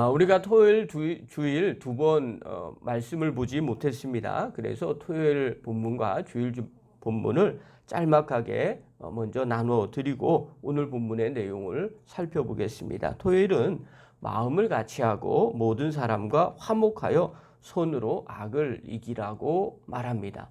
우리가 토요일 주일 두 번 말씀을 보지 못했습니다. 그래서 토요일 본문과 주일 본문을 짤막하게 먼저 나누어 드리고 오늘 본문의 내용을 살펴보겠습니다. 토요일은 마음을 같이하고 모든 사람과 화목하여 손으로 악을 이기라고 말합니다.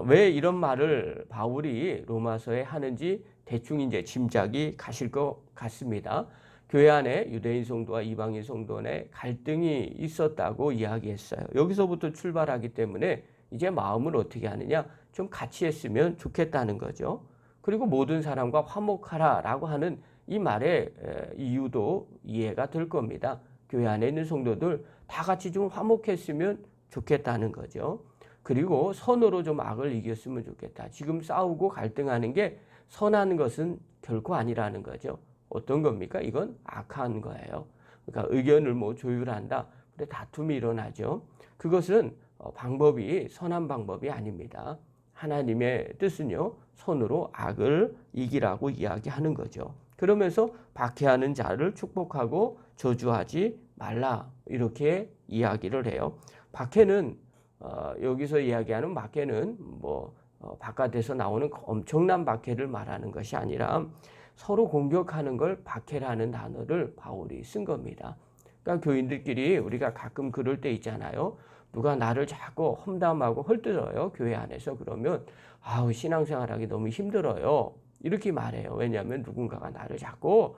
왜 이런 말을 바울이 로마서에 하는지 대충 이제 짐작이 가실 것 같습니다. 교회 안에 유대인 성도와 이방인 성도 간에 갈등이 있었다고 이야기했어요. 여기서부터 출발하기 때문에 이제 마음을 어떻게 하느냐, 좀 같이 했으면 좋겠다는 거죠. 그리고 모든 사람과 화목하라라고 하는 이 말의 이유도 이해가 될 겁니다. 교회 안에 있는 성도들 다 같이 좀 화목했으면 좋겠다는 거죠. 그리고 선으로 좀 악을 이겼으면 좋겠다. 지금 싸우고 갈등하는 게 선한 것은 결코 아니라는 거죠. 어떤 겁니까? 이건 악한 거예요. 그러니까 의견을 조율한다. 근데 다툼이 일어나죠. 그것은 방법이 선한 방법이 아닙니다. 하나님의 뜻은요, 선으로 악을 이기라고 이야기하는 거죠. 그러면서 박해하는 자를 축복하고 저주하지 말라, 이렇게 이야기를 해요. 박해는 여기서 이야기하는 박해는 바깥에서 나오는 엄청난 박해를 말하는 것이 아니라 서로 공격하는 걸 박해라는 단어를 바울이 쓴 겁니다. 그러니까 교인들끼리 우리가 가끔 그럴 때 있잖아요. 누가 나를 자꾸 험담하고 헐뜯어요. 교회 안에서. 그러면 신앙생활하기 너무 힘들어요. 이렇게 말해요. 왜냐하면 누군가가 나를 자꾸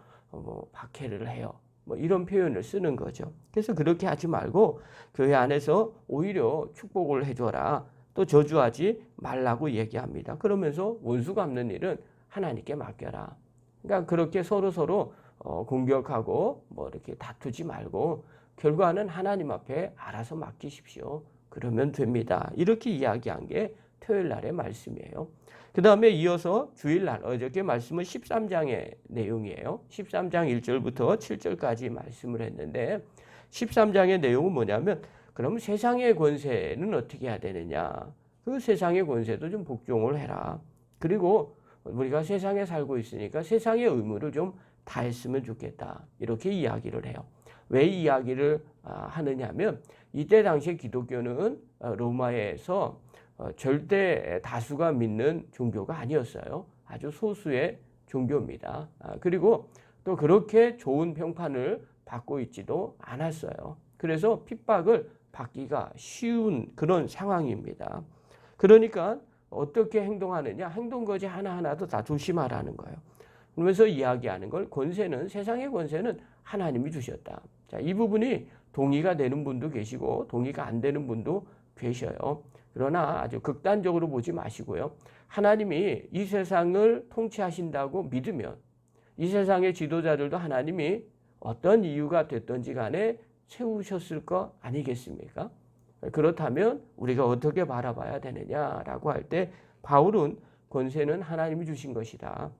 박해를 해요. 이런 표현을 쓰는 거죠. 그래서 그렇게 하지 말고 교회 안에서 오히려 축복을 해줘라. 또 저주하지 말라고 얘기합니다. 그러면서 원수 갚는 일은 하나님께 맡겨라. 그러니까 그렇게 서로 공격하고 이렇게 다투지 말고 결과는 하나님 앞에 알아서 맡기십시오. 그러면 됩니다. 이렇게 이야기한 게 토요일 날의 말씀이에요. 그 다음에 이어서 주일날 어저께 말씀은 13장의 내용이에요. 13장 1절부터 7절까지 말씀을 했는데 13장의 내용은 뭐냐면 그럼 세상의 권세는 어떻게 해야 되느냐. 그 세상의 권세도 좀 복종을 해라. 그리고 우리가 세상에 살고 있으니까 세상의 의무를 좀 다했으면 좋겠다. 이렇게 이야기를 해요. 왜 이야기를 하느냐면 이때 당시에 기독교는 로마에서 절대 다수가 믿는 종교가 아니었어요. 아주 소수의 종교입니다. 그리고 또 그렇게 좋은 평판을 받고 있지도 않았어요. 그래서 핍박을 받기가 쉬운 그런 상황입니다. 그러니까 어떻게 행동하느냐, 행동거지 하나하나도 다 조심하라는 거예요. 그러면서 이야기하는 걸 권세는, 세상의 권세는 하나님이 주셨다. 자, 이 부분이 동의가 되는 분도 계시고 동의가 안 되는 분도 계셔요. 그러나 아주 극단적으로 보지 마시고요. 하나님이 이 세상을 통치하신다고 믿으면 이 세상의 지도자들도 하나님이 어떤 이유가 됐든지 간에 세우셨을 거 아니겠습니까? 그렇다면 우리가 어떻게 바라봐야 되느냐라고 할 때 바울은 권세는 하나님이 주신 것이다.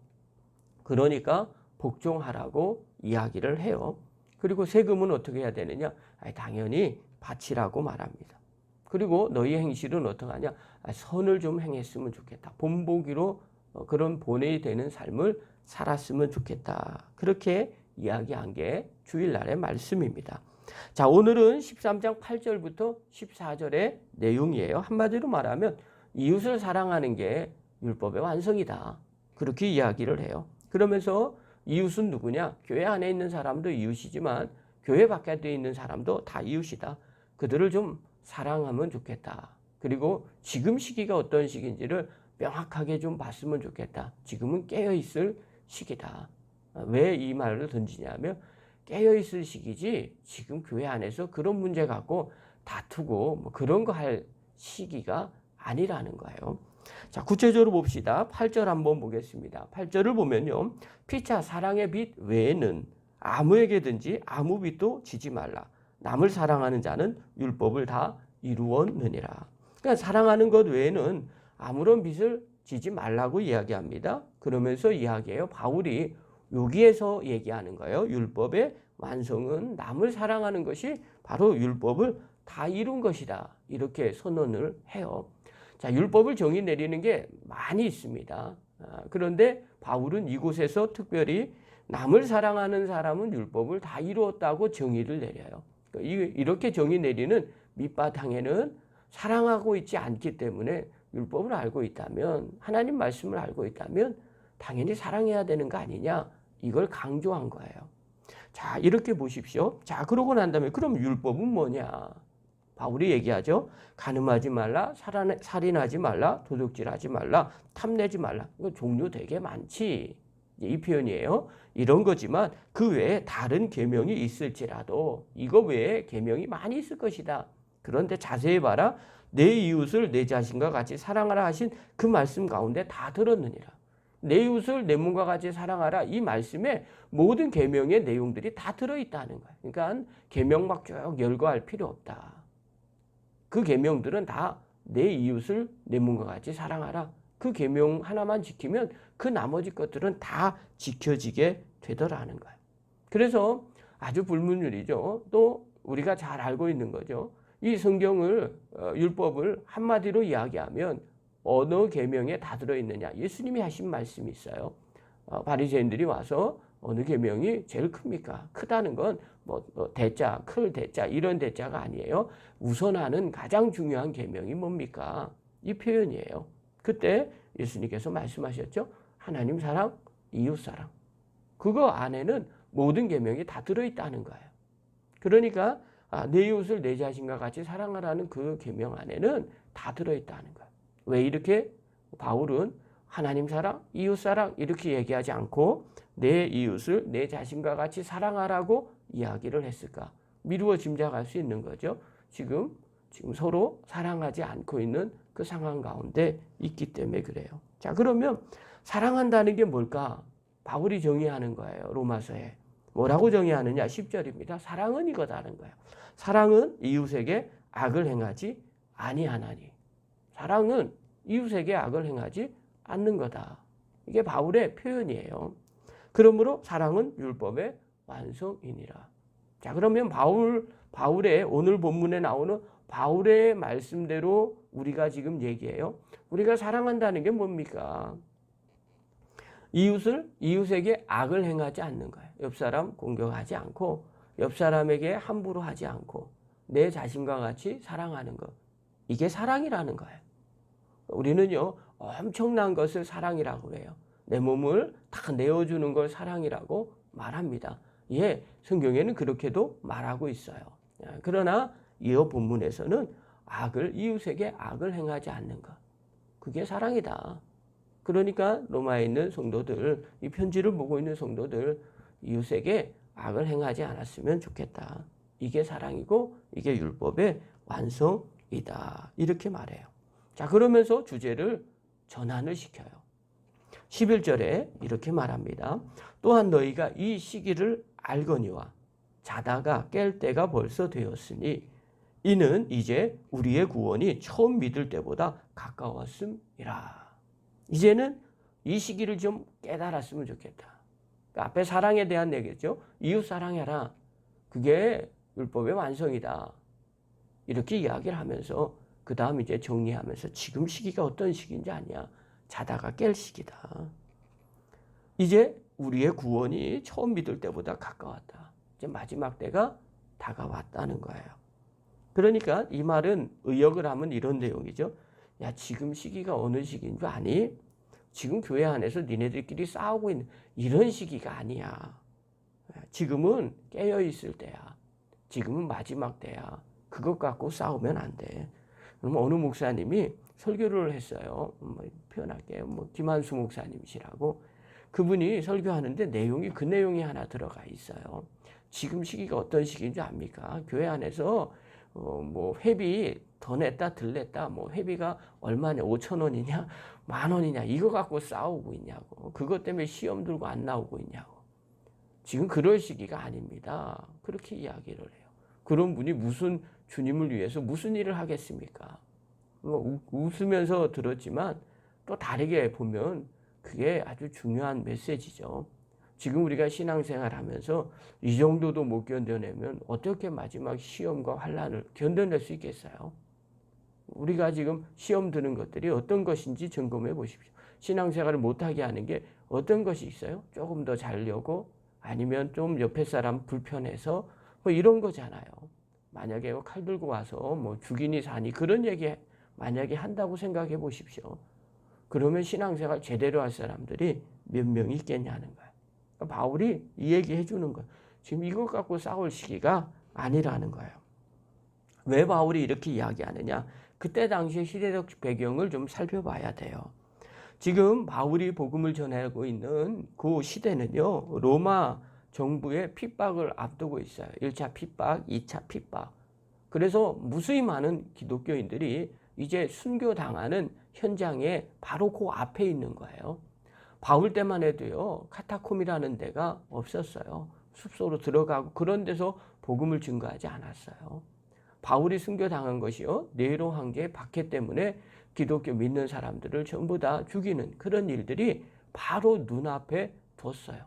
그러니까 복종하라고 이야기를 해요. 그리고 세금은 어떻게 해야 되느냐? 당연히 바치라고 말합니다. 그리고 너희 행실은 어떡하냐? 선을 좀 행했으면 좋겠다. 본보기로 그런 본이 되는 삶을 살았으면 좋겠다. 그렇게 이야기한 게 주일날의 말씀입니다. 자, 오늘은 13장 8절부터 14절의 내용이에요. 한마디로 말하면 이웃을 사랑하는 게 율법의 완성이다. 그렇게 이야기를 해요. 그러면서 이웃은 누구냐? 교회 안에 있는 사람도 이웃이지만 교회 바깥에 있는 사람도 다 이웃이다. 그들을 좀 사랑하면 좋겠다. 그리고 지금 시기가 어떤 시기인지를 명확하게 좀 봤으면 좋겠다. 지금은 깨어있을 시기다. 왜 이 말을 던지냐면 깨어있을 시기지 지금 교회 안에서 그런 문제 갖고 다투고 그런 거 할 시기가 아니라는 거예요. 자, 구체적으로 봅시다. 8절 한번 보겠습니다. 8절을 보면요. 피차 사랑의 빛 외에는 아무에게든지 아무 빚도 지지 말라. 남을 사랑하는 자는 율법을 다 이루었느니라. 그러니까 사랑하는 것 외에는 아무런 빚을 지지 말라고 이야기합니다. 그러면서 이야기해요. 바울이 여기에서 얘기하는 거예요. 율법의 완성은 남을 사랑하는 것이 바로 율법을 다 이룬 것이다. 이렇게 선언을 해요. 자, 율법을 정의 내리는 게 많이 있습니다. 그런데 바울은 이곳에서 특별히 남을 사랑하는 사람은 율법을 다 이루었다고 정의를 내려요. 이렇게 정의 내리는 밑바탕에는 사랑하고 있지 않기 때문에 율법을 알고 있다면, 하나님 말씀을 알고 있다면 당연히 사랑해야 되는 거 아니냐, 이걸 강조한 거예요. 자, 이렇게 보십시오. 자, 그러고 난 다음에 그럼 율법은 뭐냐? 바울이 얘기하죠. 간음하지 말라, 살인하지 말라, 도둑질하지 말라, 탐내지 말라. 이거 종류 되게 많지. 이 표현이에요. 이런 거지만 그 외에 다른 계명이 있을지라도 이거 외에 계명이 많이 있을 것이다. 그런데 자세히 봐라. 내 이웃을 내 자신과 같이 사랑하라 하신 그 말씀 가운데 다 들었느니라. 내 이웃을 내 몸과 같이 사랑하라, 이 말씀에 모든 계명의 내용들이 다 들어있다는 거예요. 그러니까 계명 막 쭉 열거할 필요 없다. 그 계명들은 다 내 이웃을 내 몸과 같이 사랑하라. 그 계명 하나만 지키면 그 나머지 것들은 다 지켜지게 되더라는 거예요. 그래서 아주 불문율이죠. 또 우리가 잘 알고 있는 거죠. 이 성경을 율법을 한마디로 이야기하면 어느 계명에 다 들어있느냐. 예수님이 하신 말씀이 있어요. 바리새인들이 와서 어느 계명이 제일 큽니까? 크다는 건 뭐 대자, 클 대자 이런 대자가 아니에요. 우선하는 가장 중요한 계명이 뭡니까? 이 표현이에요. 그때 예수님께서 말씀하셨죠. 하나님 사랑, 이웃 사랑. 그거 안에는 모든 계명이 다 들어있다는 거예요. 그러니까 내 이웃을 내 자신과 같이 사랑하라는 그 계명 안에는 다 들어있다는 거예요. 왜 이렇게 바울은 하나님 사랑, 이웃 사랑 이렇게 얘기하지 않고 내 이웃을 내 자신과 같이 사랑하라고 이야기를 했을까? 미루어 짐작할 수 있는 거죠. 지금 서로 사랑하지 않고 있는 그 상황 가운데 있기 때문에 그래요. 자, 그러면 사랑한다는 게 뭘까? 바울이 정의하는 거예요. 로마서에. 뭐라고 정의하느냐? 10절입니다. 사랑은 이거다는 거예요. 사랑은 이웃에게 악을 행하지 아니하나니. 사랑은 이웃에게 악을 행하지 않는 거다. 이게 바울의 표현이에요. 그러므로 사랑은 율법의 완성이니라. 자, 그러면 바울의 오늘 본문에 나오는 바울의 말씀대로 우리가 지금 얘기해요. 우리가 사랑한다는 게 뭡니까? 이웃에게 악을 행하지 않는 거예요. 옆 사람 공격하지 않고, 옆 사람에게 함부로 하지 않고, 내 자신과 같이 사랑하는 것. 이게 사랑이라는 거예요. 우리는요, 엄청난 것을 사랑이라고 해요. 내 몸을 다 내어주는 걸 사랑이라고 말합니다. 예, 성경에는 그렇게도 말하고 있어요. 그러나 이 본문에서는 이웃에게 악을 행하지 않는 것. 그게 사랑이다. 그러니까 로마에 있는 성도들, 이 편지를 보고 있는 성도들, 이웃에게 악을 행하지 않았으면 좋겠다. 이게 사랑이고 이게 율법의 완성이다. 이렇게 말해요. 자, 그러면서 주제를 전환을 시켜요. 11절에 이렇게 말합니다. 또한 너희가 이 시기를 알거니와 자다가 깰 때가 벌써 되었으니 이는 이제 우리의 구원이 처음 믿을 때보다 가까웠음이라. 이제는 이 시기를 좀 깨달았으면 좋겠다. 그러니까 앞에 사랑에 대한 얘기죠. 이웃 사랑해라. 그게 율법의 완성이다. 이렇게 이야기를 하면서 그 다음 이제 정리하면서 지금 시기가 어떤 시기인지 아냐. 자다가 깰 시기다. 이제 우리의 구원이 처음 믿을 때보다 가까웠다. 이제 마지막 때가 다가왔다는 거예요. 그러니까 이 말은 의역을 하면 이런 내용이죠. 야, 지금 시기가 어느 시기인 줄 아니? 지금 교회 안에서 니네들끼리 싸우고 있는 이런 시기가 아니야. 지금은 깨어 있을 때야. 지금은 마지막 때야. 그것 갖고 싸우면 안 돼. 그럼 어느 목사님이 설교를 했어요. 표현할게요. 김한수 목사님이시라고. 그분이 설교하는데 그 내용이 하나 들어가 있어요. 지금 시기가 어떤 시기인 줄 압니까? 교회 안에서 회비 더 냈다 덜 냈다, 회비가 얼마냐, 5,000원이냐 10,000원이냐 이거 갖고 싸우고 있냐고. 그것 때문에 시험 들고 안 나오고 있냐고. 지금 그럴 시기가 아닙니다. 그렇게 이야기를 해요. 그런 분이 무슨 주님을 위해서 무슨 일을 하겠습니까? 웃으면서 들었지만 또 다르게 보면 그게 아주 중요한 메시지죠. 지금 우리가 신앙생활 하면서 이 정도도 못 견뎌내면 어떻게 마지막 시험과 환난을 견뎌낼 수 있겠어요? 우리가 지금 시험 드는 것들이 어떤 것인지 점검해 보십시오. 신앙생활을 못하게 하는 게 어떤 것이 있어요? 조금 더 자려고, 아니면 좀 옆에 사람 불편해서 뭐 이런 거잖아요. 만약에 칼 들고 와서 뭐 죽이니 사니 그런 얘기 만약에 한다고 생각해 보십시오. 그러면 신앙생활 제대로 할 사람들이 몇 명이 있겠냐는 거예요. 그러니까 바울이 이 얘기 해주는 거예요. 지금 이것 갖고 싸울 시기가 아니라는 거예요. 왜 바울이 이렇게 이야기하느냐? 그때 당시의 시대적 배경을 좀 살펴봐야 돼요. 지금 바울이 복음을 전하고 있는 그 시대는요, 로마 정부의 핍박을 앞두고 있어요. 1차 핍박, 2차 핍박. 그래서 무수히 많은 기독교인들이 이제 순교당하는 현장에 바로 그 앞에 있는 거예요. 바울 때만 해도요, 카타콤이라는 데가 없었어요. 숲속으로 들어가고 그런 데서 복음을 증거하지 않았어요. 바울이 순교당한 것이요, 네로 황제의 박해 때문에 기독교 믿는 사람들을 전부 다 죽이는 그런 일들이 바로 눈앞에 뒀어요.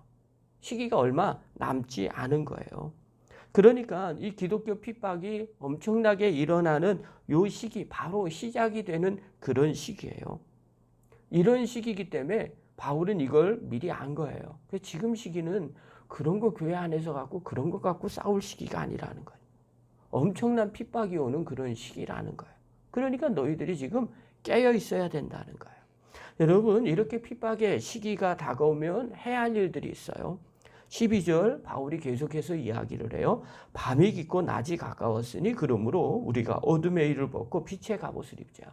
시기가 얼마 남지 않은 거예요. 그러니까 이 기독교 핍박이 엄청나게 일어나는 요 시기, 바로 시작이 되는 그런 시기예요. 이런 시기이기 때문에 바울은 이걸 미리 안 거예요. 지금 시기는 그런 거 교회 안에서 갖고 그런 거 갖고 싸울 시기가 아니라는 거예요. 엄청난 핍박이 오는 그런 시기라는 거예요. 그러니까 너희들이 지금 깨어 있어야 된다는 거예요. 여러분, 이렇게 핍박의 시기가 다가오면 해야 할 일들이 있어요. 12절 바울이 계속해서 이야기를 해요. 밤이 깊고 낮이 가까웠으니 그러므로 우리가 어둠의 일을 벗고 빛의 갑옷을 입자.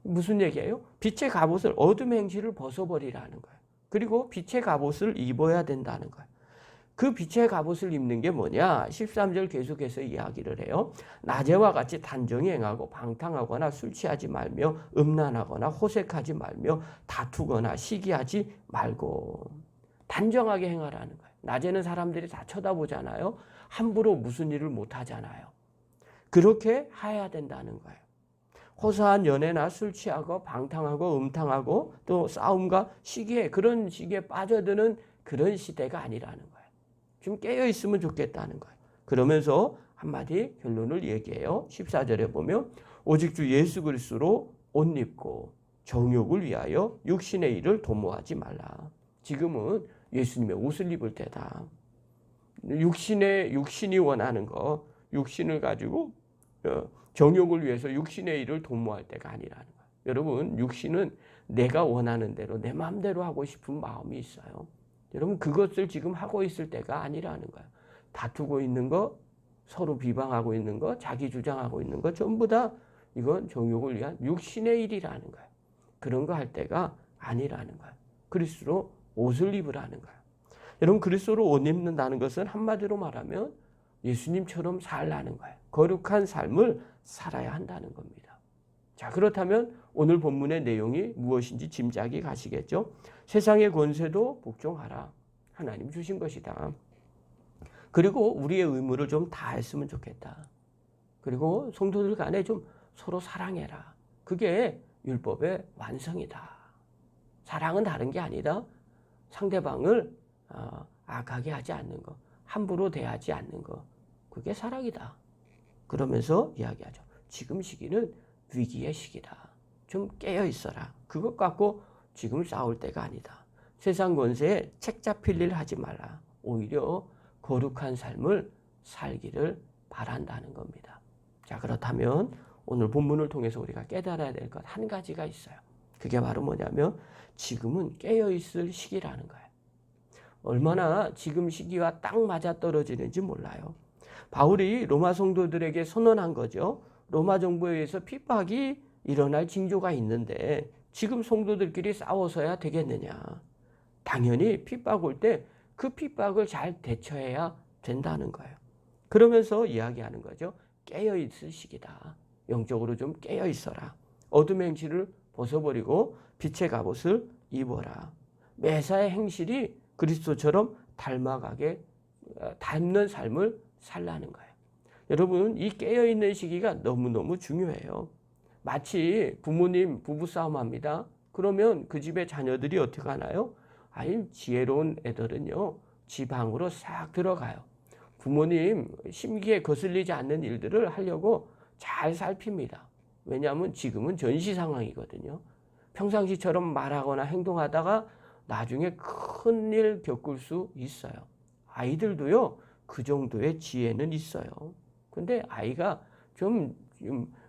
무슨 얘기예요? 빛의 갑옷을, 어둠의 행실을 벗어버리라는 거예요. 그리고 빛의 갑옷을 입어야 된다는 거예요. 그 빛의 갑옷을 입는 게 뭐냐? 13절 계속해서 이야기를 해요. 낮에와 같이 단정히 행하고 방탕하거나 술 취하지 말며 음란하거나 호색하지 말며 다투거나 시기하지 말고 단정하게 행하라는 거예요. 낮에는 사람들이 다 쳐다보잖아요. 함부로 무슨 일을 못 하잖아요. 그렇게 해야 된다는 거예요. 호사한 연애나 술 취하고 방탕하고 음탕하고 또 싸움과 시기에 그런 시기에 빠져드는 그런 시대가 아니라는 거예요. 좀 깨어 있으면 좋겠다는 거예요. 그러면서 한마디 결론을 얘기해요. 14절에 보면 오직 주 예수 그리스도로 옷 입고 정욕을 위하여 육신의 일을 도모하지 말라. 지금은 예수님의 옷을 입을 때다. 육신이 원하는 거, 육신을 가지고 정욕을 위해서 육신의 일을 도모할 때가 아니라는 거예요. 여러분, 육신은 내가 원하는 대로 내 마음대로 하고 싶은 마음이 있어요. 여러분, 그것을 지금 하고 있을 때가 아니라는 거예요. 다투고 있는 거, 서로 비방하고 있는 거, 자기 주장하고 있는 거 전부 다 이건 정욕을 위한 육신의 일이라는 거예요. 그런 거 할 때가 아니라는 거예요. 그리스도로 옷을 입으라는 거예요. 여러분, 그리스도로 옷 입는다는 것은 한마디로 말하면 예수님처럼 살라는 거예요. 거룩한 삶을 살아야 한다는 겁니다. 자, 그렇다면 오늘 본문의 내용이 무엇인지 짐작이 가시겠죠? 세상의 권세도 복종하라. 하나님 주신 것이다. 그리고 우리의 의무를 좀 다했으면 좋겠다. 그리고 성도들 간에 좀 서로 사랑해라. 그게 율법의 완성이다. 사랑은 다른 게 아니다. 상대방을 악하게 하지 않는 것, 함부로 대하지 않는 것, 그게 사랑이다. 그러면서 이야기하죠. 지금 시기는 위기의 시기다. 좀 깨어 있어라. 그것 갖고 지금 싸울 때가 아니다. 세상 권세에 책 잡힐 일 하지 말라. 오히려 거룩한 삶을 살기를 바란다는 겁니다. 자, 그렇다면 오늘 본문을 통해서 우리가 깨달아야 될 것 한 가지가 있어요. 그게 바로 뭐냐면 지금은 깨어 있을 시기라는 거예요. 얼마나 지금 시기와 딱 맞아떨어지는지 몰라요. 바울이 로마 성도들에게 선언한 거죠. 로마 정부에 의해서 핍박이 일어날 징조가 있는데 지금 성도들끼리 싸워서야 되겠느냐. 당연히 핍박 올 때 그 핍박을 잘 대처해야 된다는 거예요. 그러면서 이야기하는 거죠. 깨어있을 시기다. 영적으로 좀 깨어있어라. 어둠의 행실을 벗어버리고 빛의 갑옷을 입어라. 매사의 행실이 그리스도처럼 닮아가게 닮는 삶을 살라는 거예요. 여러분, 이 깨어있는 시기가 너무너무 중요해요. 마치 부모님 부부싸움 합니다. 그러면 그 집의 자녀들이 어떻게 하나요? 아니, 지혜로운 애들은요, 지방으로 싹 들어가요. 부모님 심기에 거슬리지 않는 일들을 하려고 잘 살핍니다. 왜냐하면 지금은 전시 상황이거든요. 평상시처럼 말하거나 행동하다가 나중에 큰일 겪을 수 있어요. 아이들도요, 그 정도의 지혜는 있어요. 근데 아이가 좀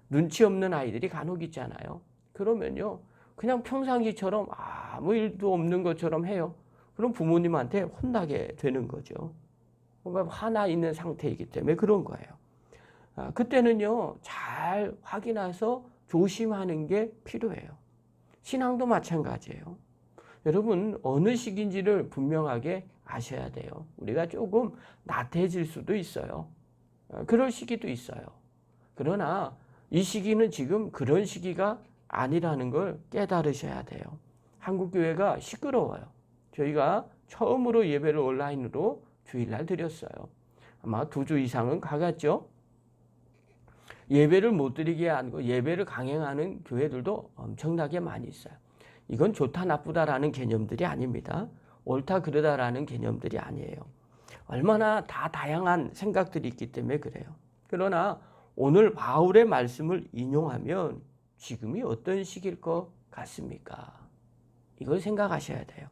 눈치 없는 아이들이 간혹 있잖아요. 그러면요, 그냥 평상시처럼 아무 일도 없는 것처럼 해요. 그럼 부모님한테 혼나게 되는 거죠. 뭔가 화나 있는 상태이기 때문에 그런 거예요. 그때는요, 잘 확인해서 조심하는 게 필요해요. 신앙도 마찬가지예요. 여러분, 어느 시기인지를 분명하게 아셔야 돼요. 우리가 조금 나태해질 수도 있어요. 그럴 시기도 있어요. 그러나 이 시기는 지금 그런 시기가 아니라는 걸 깨달으셔야 돼요. 한국교회가 시끄러워요. 저희가 처음으로 예배를 온라인으로 주일날 드렸어요. 아마 2주 이상은 가갔죠. 예배를 못 드리게 하고 예배를 강행하는 교회들도 엄청나게 많이 있어요. 이건 좋다 나쁘다라는 개념들이 아닙니다. 옳다 그르다라는 개념들이 아니에요. 얼마나 다 다양한 생각들이 있기 때문에 그래요. 그러나 오늘 바울의 말씀을 인용하면 지금이 어떤 시기일 것 같습니까? 이걸 생각하셔야 돼요.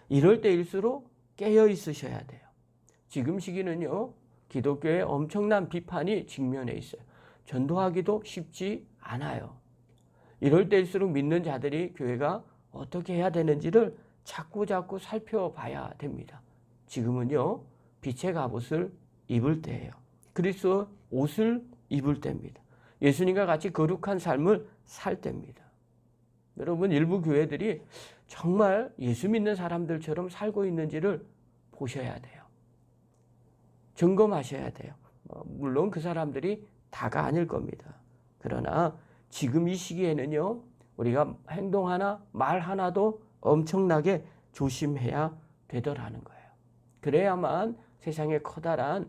이럴 때일수록 깨어 있으셔야 돼요. 지금 시기는요, 기독교에 엄청난 비판이 직면해 있어요. 전도하기도 쉽지 않아요. 이럴 때일수록 믿는 자들이 교회가 어떻게 해야 되는지를 자꾸 살펴봐야 됩니다. 지금은요, 빛의 갑옷을 입을 때예요. 그리스도 옷을 입을 때입니다. 예수님과 같이 거룩한 삶을 살 때입니다. 여러분, 일부 교회들이 정말 예수 믿는 사람들처럼 살고 있는지를 보셔야 돼요. 점검하셔야 돼요. 물론 그 사람들이 다가 아닐 겁니다. 그러나 지금 이 시기에는요, 우리가 행동 하나, 말 하나도 엄청나게 조심해야 되더라는 거예요. 그래야만 세상의 커다란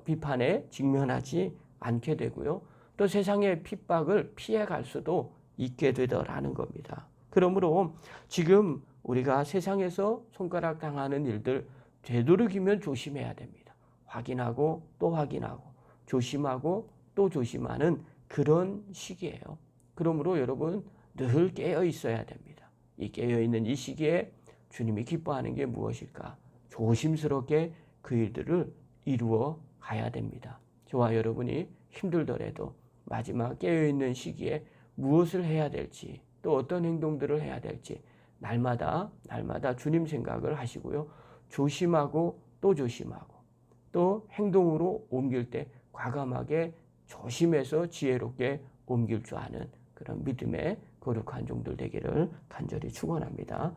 비판에 직면하지 않게 되고요. 또 세상의 핍박을 피해갈 수도 있게 되더라는 겁니다. 그러므로 지금 우리가 세상에서 손가락 당하는 일들 되도록이면 조심해야 됩니다. 확인하고 또 확인하고 조심하고 또 조심하는 그런 시기예요. 그러므로 여러분 늘 깨어 있어야 됩니다. 이 깨어 있는 이 시기에 주님이 기뻐하는 게 무엇일까? 조심스럽게 그 일들을 이루어 가야 됩니다. 저와 여러분이 힘들더라도 마지막 깨어 있는 시기에 무엇을 해야 될지 또 어떤 행동들을 해야 될지 날마다 주님 생각을 하시고요. 조심하고 또 조심하고 또 행동으로 옮길 때 과감하게 조심해서 지혜롭게 옮길 줄 아는 그런 믿음의 거룩한 종들 되기를 간절히 축원합니다.